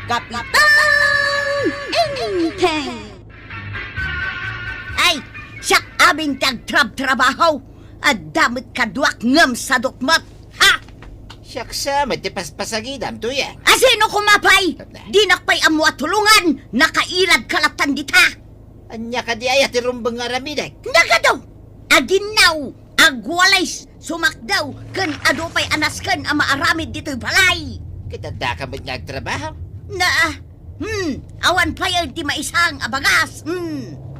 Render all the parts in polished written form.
Kapitan Inteng! Ay, siya aming tagtrab-trabaho at damit kaduak ngam sa dukmat. Ha? Siyaksa, may tipas-pasagidam to yan. Asino kumapay? Di nakpay amo at tulungan. Nakailad kalatan dita. Anya ka di ay ati rumbang aramiday. Nagadaw! Aginaw! Agwalays! Sumakdaw! Kan adupay anaskan ang maaramid dito'y balay! Kitanda ka ba't nagtrabaho? Na, awan pa yun di maisang abagas.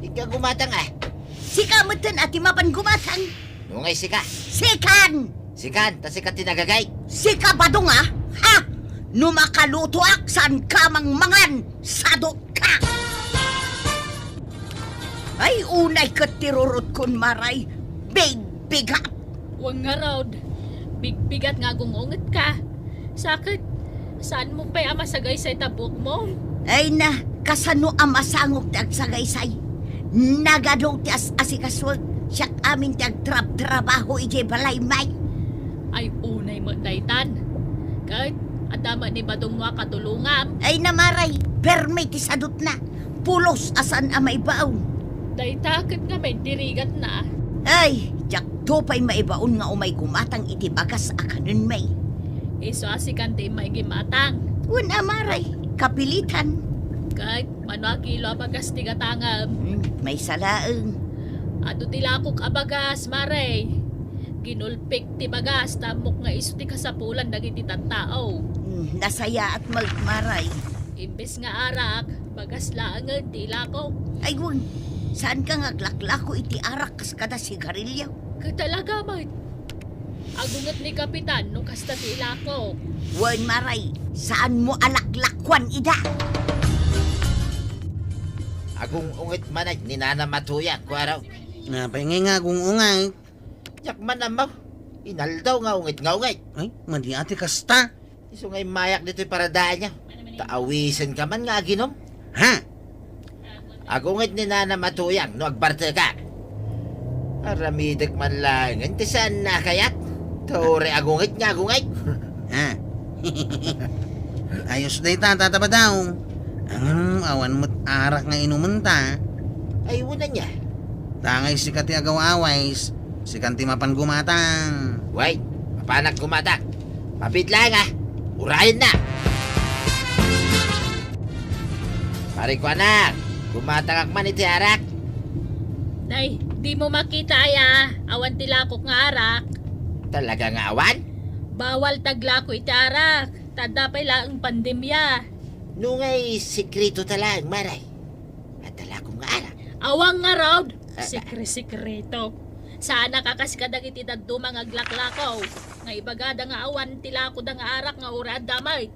Ikaw gumatang ah. Sika mutan at imapan gumatang. Nungay sika. Sikan! Sikan, ta sika tinagagay. Sika badong ah? Ha? Numakaluto ak saan ka mangan sadot ka! Ay unay katirurot kun maray. Big-bigat! Huwag nga Rod. Big-bigat nga gungungat ka. Sakit, saan mo pa'y amasagay sa tabok mo? Ay na, kasano ang masangok tag sagaysay? Nagadaw ti asikaswag, siyak amin tag trabaho ije balay may. Ay unay mo daytan. Kahit adama ni badong mo katulungam. Ay namaray, permay ti sadot na. Pulos asan ang maibaon. Daytakit nga may dirigat na. Ay, jak tupay maibaon nga umay gumatang iti bagas akanon may. Iso asikan ti may gimatang. Un amaray, kapilitan. Kahit manwakilo abagas ti gatangam. May salaeng. Ado tilakok abagas, maray. Ginulpik ti bagas, tamok nga iso ti kasapulan dagiti tattao. Nasaya at magmaray. Imbes nga arak, bagas laangan ti lakok. Ay wag, saan ka ngaglaklako iti arak kas kada sigarilyo? Katalaga man. Agungat ni Kapitan nung kasta ti lakok. Wan maray, saan mo alaklakwan ida? Agong ungit manay, ni Nana Matuya, kuwaraw. Napay nga kung ungay. Yak man amaw. Inaldaw nga ungit nga ungit. Ay, madi ati kasta. Iso nga'y mayak dito'y paradaan niya. Taawisan ka man nga ginom. Ha? Agungit ni Nana Matuyang, no agbarte ka. Aramidag man lang, ti saan na kayak? Tore agungit nga agungit. Ha? Ayos day tataba daw. Awan mo't arak nga inuman ta. Ay, una niya. Tangay si kati agaw-aways. Si kanti mapan gumatang. Wait, mapanak kumatak. Mapit lang ah. Urahin na. Pari ko anak, kumatangak man iti arak. Nay, di mo makita aya. Awan ti lakok nga arak. Talaga nga awan? Bawal taglako iti arak. Tadapay lang pandemya. Nungay sikreto talang maray. At tala kong nga arak. Awang nga Rod. Sikreto. Sana kakasikadag iti daddo mga glaklakaw. Nga ibagada nga awan tilako da nga arak nga ura damay.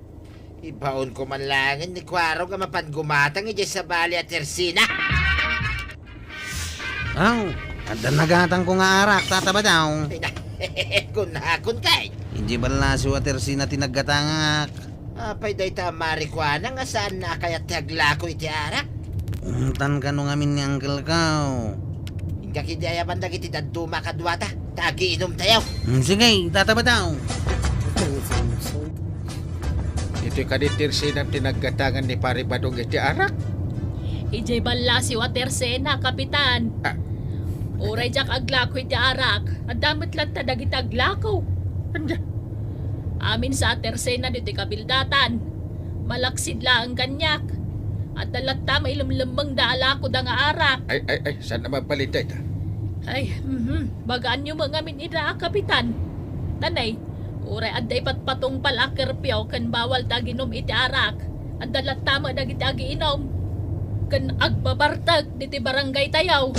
Ibaon ko man langin ni Kwaro nga mapan gumatang iti sa bali at Tersina. Aw, ada nagatang ko nga arak tataba daw. Kunakon kay. Hindi bala si watersi na tinaggatangak. Apay day ta marikwana nga saan na kaya taglako iti arak. Untan ka nung amin ni uncle kaw. Hingga kidi ayaban dagiti daddo makadwata. Tagi inom tayaw. Sige, tataba daw. Ito'y kaditirsin ang tinaggatangan ni Pari Badong iti arak. Ijay bala si Watersena, Kapitan. Ah. Uray jak aglako iti arak. Ang damit lang tadag iti aglako. Amin sa Tersena dito kabildatan. Malaksid lang ang kanyak. At dalata may lumlumbang daalako da nga arak. Ay, saan naman palitay ta? Ay, bagaan nyo mga min ida, Kapitan. Tanay, uray aday patpatong palakerpyaw kan bawal taginom iti arak. At dalata mo dagiti agiinom. Kan agbabartag diti barangay tayaw.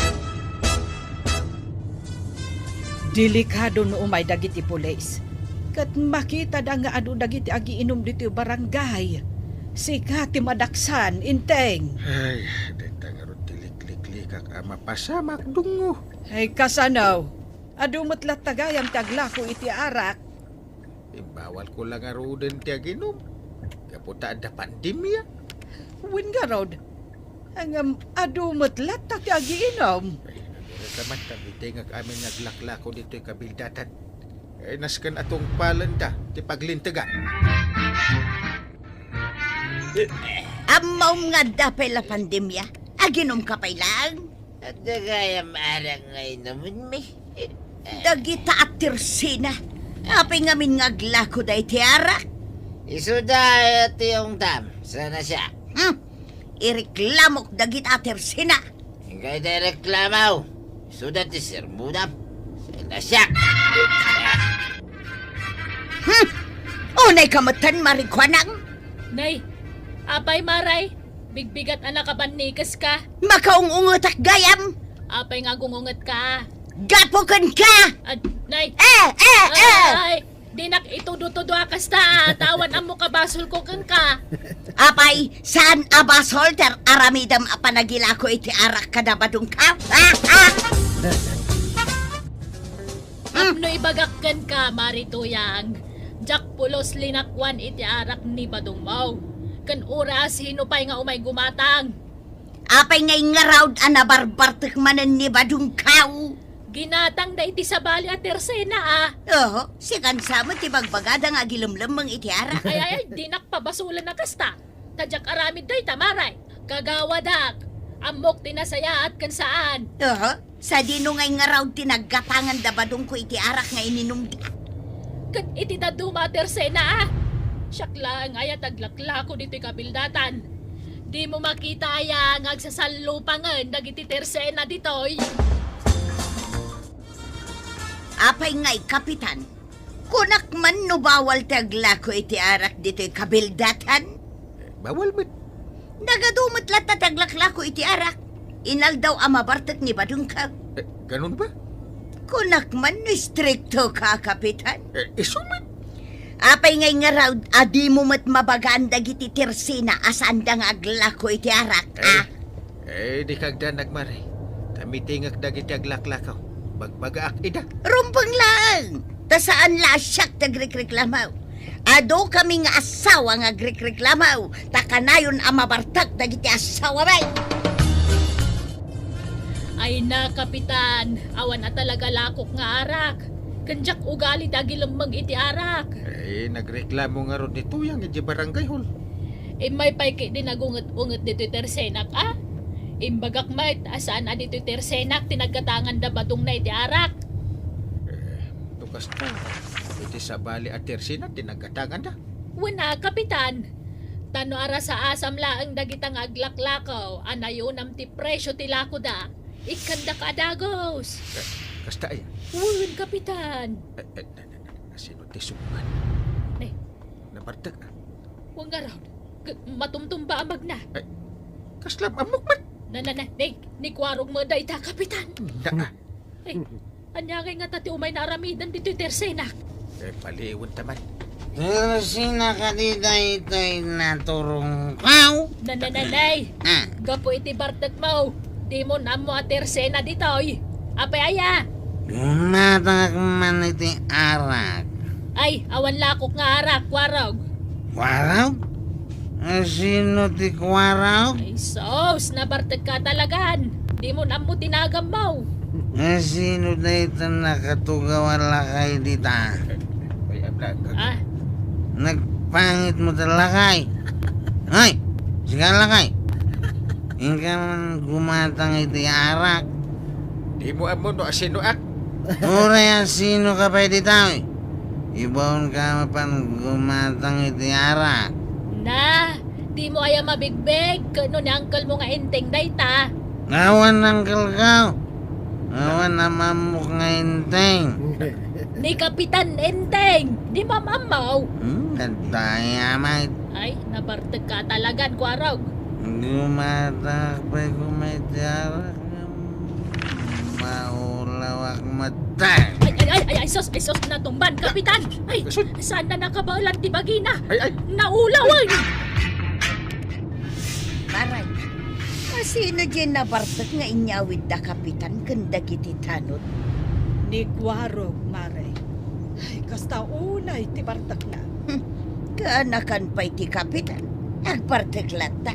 Delikado no umay dagiti pulis. Kat makita da nga adu dagiti agiinom dito barangay. Sika ti madaksan, inteng. Ay, dita nga ron tilik-liklik kak ama pasamak dungo. Ay kasanaw. Adu matlat tagayam taglako iti arak. Bawal ko lang aruden ti aginom. Kaputa ada pandemya. Win nga rod. Ang adu matlat ti agiinom. Ay, nagura naman tabitay nga amin naglaklako dito kabildatan. Ay, naskan atong palanda ti paglintagan. Amaw nga dapay la pandemya. Aginom ka pay lang. At kaya marang ngay naman may. Dagita at tirsina. Apay ngamin nga glako day tiarak. Isuda at yung tam. Sana siya. Ireklamok dagita at tirsina. Hingay tayo reklamaw. Isuda ti Sir Mudam. Sana siya. Unay kamatan marikwanang. Nay, apay maray, bigbigat anak ka banikas ka. Makaungungot at gayam. Apay nga gungungat ka. Gapukan ka. At, nay, Eh! ay, dinak itudo-tudo akas ta. Tawan amo ka basol ko kang ka. Apay, saan abas holter aramidam apanagila ko iti arak kadabadong ka? Apno ibagakkan ka, Marituyang. Jak pulos linakwan iti arak ni Badong Mau. Kan oras hino pa'y nga umay gumatang. Apay ngay nga raud anabarbartek manan ni badung kaw. Ginatang da iti sabali at tersena ah. Oo, sikan sama ti bagbagada nga gilumlamang iti arak. Ay, dinak pabasulan na kasta. Tadyak aramid day tamaray. Kagawadak. Amok tinasaya at kan saan. Oo, sa dino ngay nga raud tinaggatangan da badung ko iti arak nga ininom di. Kan iti daduma tersena ah. Syakla nga ya taglakla ko dito kabildatan. Di mo makita ya ngagsasalupangan dagiti tersena ditoy. Apay ngay kapitan. Kunak man no bawal tagla ko iti arak dito'y kabildatan. Bawal ba? Nagadumot lat taglakla ko iti arak. Inal daw amabartek ni badung ka. Ganun ba? Kunak man no stricto ka kapitan. Isuman. Apay ngay nga raw, adi mo mat mabagaan dagiti tersina asan da nga aglako iti arak, ah? Di kagda nagmaray. Tamitingak dagiti aglaklakaw. Bagbagaak ida. Rumpang lang! Ta saan la asyak tagreklamaw? Ado kami nga asawa nga agreklamaw. Ta kanayon amabartak dagiti asawa bay. Ay na, kapitan. Awan na talaga lakok nga arak. Kanjak ugali dagi lamang iti arak. Nagreklamo nga ron ni Tuyang iti barangay hall. May paiki din nagunget-unget dito tersenak ah. Imbagak may asaan na dito tersenak tinagkatangan da badong na iti arak. Tukas ta. Iti sabali at tersina tinagatangan da. Wala, kapitan. Tano ara sa asam laang dagitang aglaklakaw. Anayunam ti presyo ti lako da. Ikanda ka adagos. Kasta ay. Wun, kapitan. Sino ti suman? Ay. Nabartak ah. Huwag nga raw. Matumtumba amag na. Kaslam amok man. Ni kwarong mo da ita, kapitan. Da Ay, anyagay nga tati umay naramidan dito tersenak. Paliiwan taman. Tersina ka di ito'y naturong kaw. Nanay. Ah, Gapo iti bartek mo. Di mo na mo at tersena ditoy. Apay aya. gumatag man iti arak. Ay, awan lakok nga arak, kwarog. Waraw? Sino ti kwaraw? Ay, sos, nabartek ka talagan. Di mo na mo tinagam mo. Sino na ito nakatugawan lakay dita? Ay, ablag. Ah, Nagpangit mo talakay. Ay, sige lakay. Inka man gumatang iti arak. Di mo amo no asino ak. Uray sino ka pa dita? Ibon ka mapan gumatang iti arak. na, di mo aya mabigbeg. Kano ni uncle mo nga enteng dayta. Awan ng kalkaw. Awan na mamuk nga inteng. Ni Kapitan Enteng. Di mamamaw. Dadaya mait. Ay, nabartek ka talagan, kwarog. Gumatak pa kumiti arak. Maulawak matay. Ay, sos, natumban, Kapitan. Ay, saan na nakabalan ti bagina? Ay. Naulawan. Maray, sino dyan nabartak nga inyawid da kapitan kanda kiti tanot? Ni Kwarog, Mare. Ay, kasta unay ti bartak na. Kaanakan pa'y ti kapitan, agbartak lata.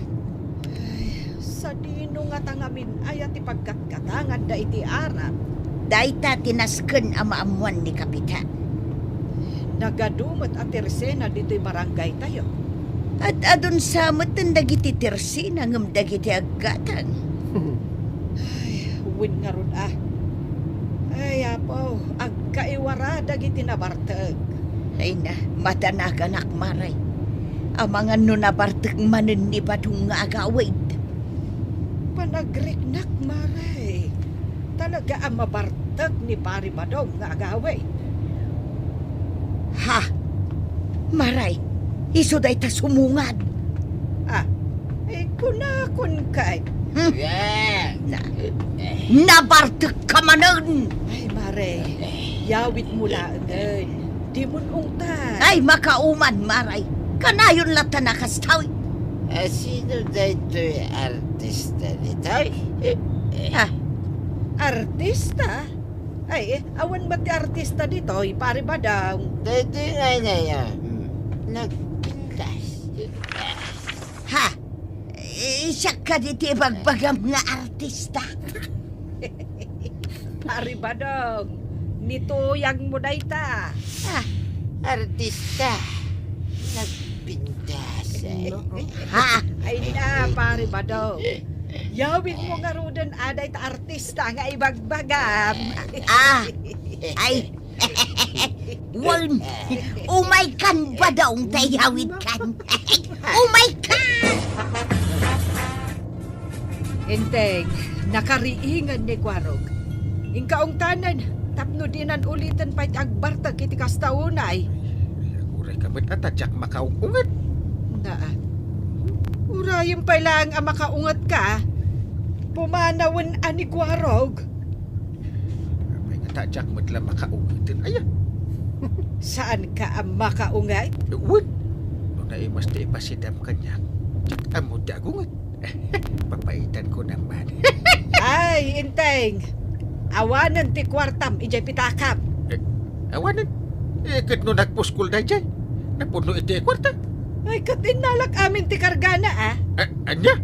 Sa dino nga tangamin ay ti pagkatkatangan da iti arak. Dayta tinasken amaamuan ni kapitan. Nagadumot at tersena dito'y barangay tayo. Anya, sa dino nga tangamin ay ti pagkatkatangan da iti arak. Dayta tinasken amaamuan ni kapitan. Nagadumot at tersena dito'y barangay tayo. Anya, sa dino nga tangamin ay ti pagkatkatangan da iti arak. Nagadumot at tersena dito'y barangay tayo. At adun sa matan dagiti tirsi nangam dagiti agatan. Ay, win nga ron Ay, apo, agkaiwara dagiti nabartag. Ay na, madanaganak maray. Ang mga nunabartag manen ni Badong nga agawid. Panagriknak maray. Talaga ang mabartag ni Pari Badong nga agaway. Ha? Maray, iso day ta sumungad. Ay kunakon kay. Yeah. Nabartag ka manen! Ay mare, yawit mula ngayon. Di mo ungtan. Ay, makauman, maray. Kanayon lata nakastaw. Sino daytoy artista nitoy? Ha? Artista? Ay, awan ba ti artista dito? Pari ba daw? Daytoy nga na yan. Nagpintas. Ha? Siya ka diti bagbagam nga artista. Pari ba daw? Nituyang mo na ita. Ha? Artista. Nagpintas. Ha? Ay na, pari ba daw? Yawit mo nga rudan aday ta artista nga ibagbagam. Ah, ay. Walm, umay kan ba daw ang tayawid kan? Umay kan! Inteng, nakariingan ni Kwarog. Ingkaong tanan, tapno dinan ulitan pa'y agbartag kiti kastaunay. Uray ka ba't atadyak makaungungat? Naa, urayan pa lang ang makaungat ka. Pumanawan ani Kwarog. May atadyak mo't lang makaungatin. Ayan. Saan ka ang makaungat? Uwan. Nung naimas na ipasidam kanya. Amo dagungat. Papaitan ko naman. Ay, Inteng, awanan ti kwartam ijay pitakap. Awanan. Kat no nagpuskul na dyan. Napuno iti kwarta. Ay, kat inalak amin ti kargana Anya?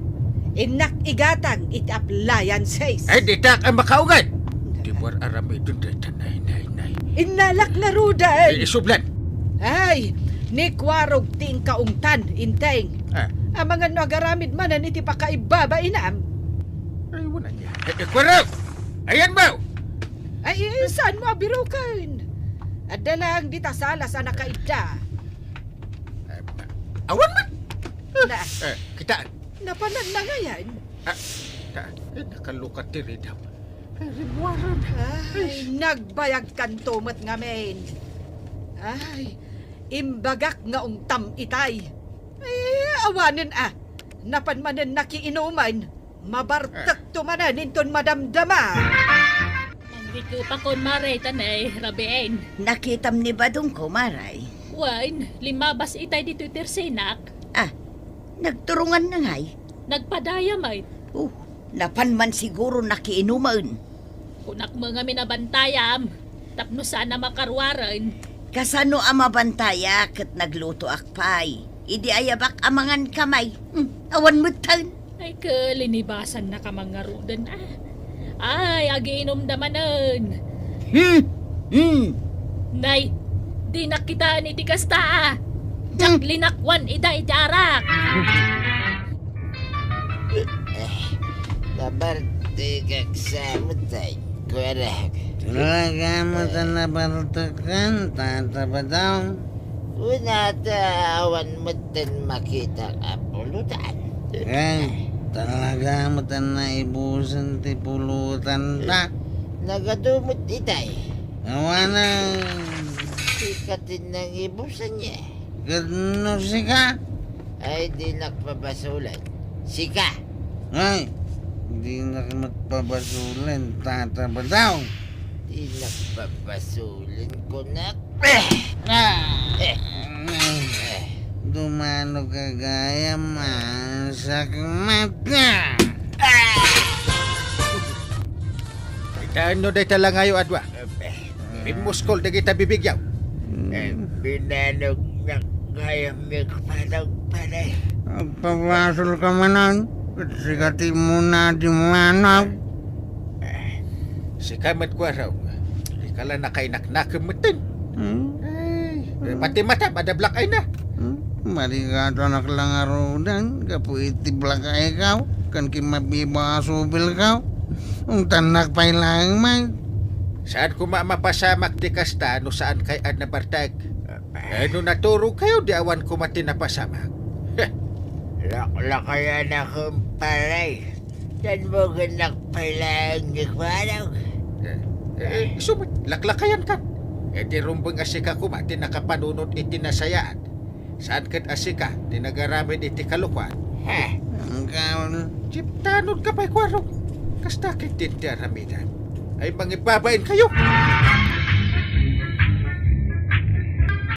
Inak igatang iti appliances. Ay, di tak ang makaungat. Di buwar arami dun dahil tanay. Inalak na rudan. Isublan. Ay, ni Kwarog ting kaungtan, Inteng. Ang mga nagaramid manan iti pakaibaba inam. Ay, wala niya. Kwarog! Ayan ba? Ay, saan mo abirukan? At dalang di tasala sa nakaida. Awan man! Na, Kitaan. napanan na ngayon. Nakalukat diri daw. Rinwaran. Ay, nagbayag kan tumat ngamen. Ay, imbagak nga ungtam itay. Ay, awanin napanmanan nakiinuman. Mabartak tumanan inton madamdama. Manggi ko pa kon maray tanay, rabien. Nakitam ni Badong ko, maray. Wain, limabas itay dito tirsinak. Ah, nagturungan na ngay. Nagpadaya may. Napanman siguro nakiinuman. Kunak mga minabantayam. Tapno sana makarwaran. Kasano ang mabantaya kat nagluto akpay. Idi ayabak amangan kamay. Awan mo tan. Ay kalinibasan na ka mga rudan Ay, agiinom damanan. Nay, di nakita ni tikasta Jak linakwan ida idarak. Nabartigak sa mutay. Kwarag. Talaga mo ta nabartakan, Tata Badong. Una awan mo din makita ang pulutan. Kay, talaga mo ta naibusan ti pulutan ta. Nagadumot itay. Awana, Sikatin ng ibusan niya. gadno sika. Ay di nakpabasulan. Sika. Ay, hindi na ka magpabasulan, Tata Badong. Di nakpabasulan ko na. Dumano ka gaya masakmat ka. Ano day talang ngayon adwa? Imuskol na kita bibigyaw. Binanog na kaya may panog pala. Pagpabasol ka manan, sikati mo na di manag. Si Kamat Kwaraw. Di ka lang nakainak-nakamatin. Ay, pati mata, madablang ay na. Marigado anak lang arudan, kapuiti blaka ikaw, kan kimabiba asubil kau. Ang tanak pa'y lang may. Saan ko mapasamak di kasta no saan kay ad na bartag? No naturo kayo di awan ko mati napasamak. Lakayan akong palay. Dan mo ganak palang ikwanaw. Sumit, laklakayan ka. Di rumbang asika ko mati nakapanunod iti nasayaan. Saan kat asika, di nagaramin iti kalukwan. Ha? Ang kaon. Chiptanod ka pa'y kwarong. Kasta kay tinti aramidan. Ay mangibabain kayo.